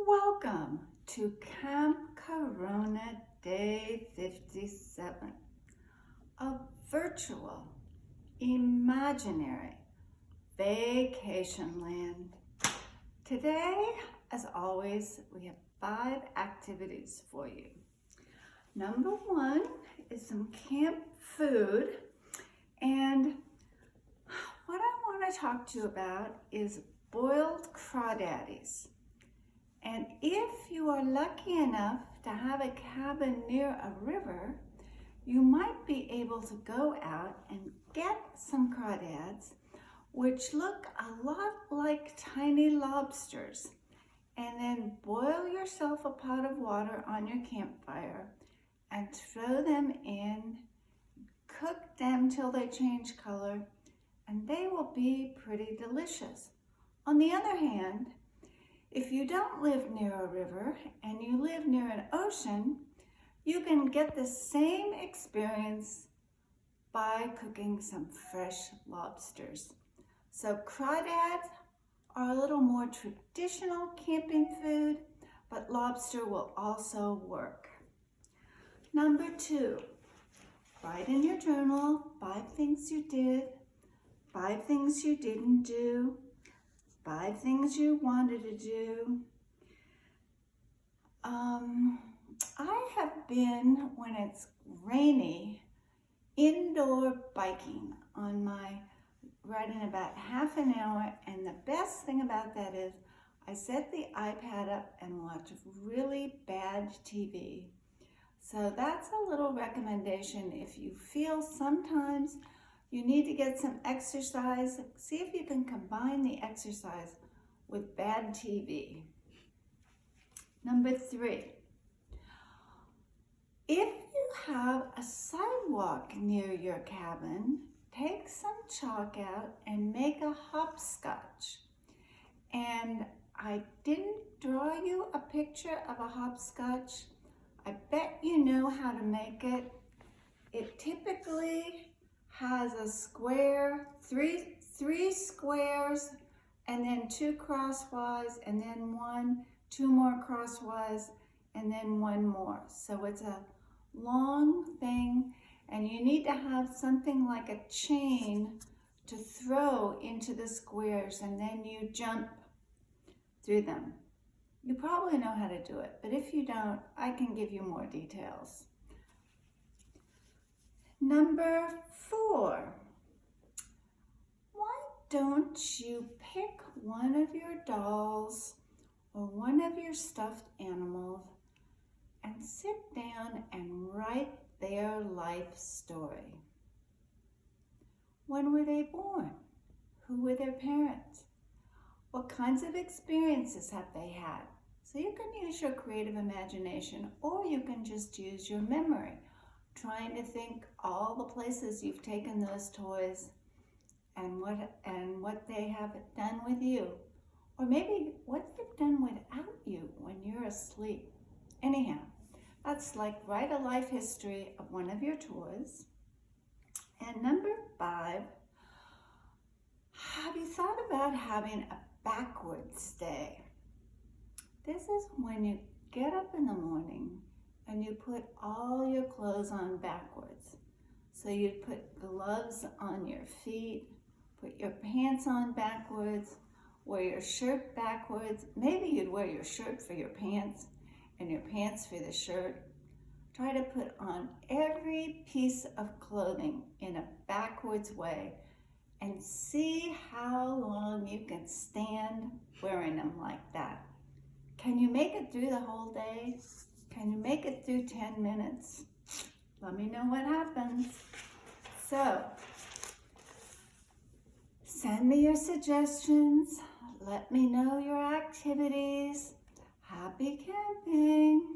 Welcome to Camp Corona Day 57, a virtual, imaginary vacation land. Today, as always, we have 5 activities for you. Number 1 is some camp food, and what I want to talk to you about is boiled crawdaddies. And if you are lucky enough to have a cabin near a river, you might be able to go out and get some crawdads, which look a lot like tiny lobsters, and then boil yourself a pot of water on your campfire and throw them in, cook them till they change color, and they will be pretty delicious. On the other hand, if you don't live near a river and you live near an ocean, you can get the same experience by cooking some fresh lobsters. So crawdads are a little more traditional camping food, but lobster will also work. Number 2, write in your journal 5 things you did, 5 things you didn't do, 5 things you wanted to do. I have been, when it's rainy, indoor biking on my ride in about half an hour, and the best thing about that is I set the iPad up and watch really bad TV. So that's a little recommendation. If you feel sometimes you need to get some exercise, see if you can combine the exercise with bad TV. Number 3, if you have a sidewalk near your cabin, take some chalk out and make a hopscotch. And I didn't draw you a picture of a hopscotch. I bet you know how to make it. It typically has a square, three squares, and then 2 crosswise, and then 2 more crosswise, and then 1 more. So it's a long thing, and you need to have something like a chain to throw into the squares, and then you jump through them. You probably know how to do it, but if you don't, I can give you more details. Number 4, why don't you pick one of your dolls or one of your stuffed animals and sit down and write their life story? When were they born? Who were their parents? What kinds of experiences have they had? So you can use your creative imagination, or you can just use your memory, trying to think all the places you've taken those toys and what they have done with you, or maybe what they've done without you when you're asleep. Anyhow, that's like write a life history of one of your toys. And number 5, have you thought about having a backwards day? This is when you get up in the morning and you put all your clothes on backwards. So you'd put gloves on your feet, put your pants on backwards, wear your shirt backwards. Maybe you'd wear your shirt for your pants and your pants for the shirt. Try to put on every piece of clothing in a backwards way and see how long you can stand wearing them like that. Can you make it through the whole day? Can you make it through 10 minutes? Let me know what happens. So, send me your suggestions. Let me know your activities. Happy camping.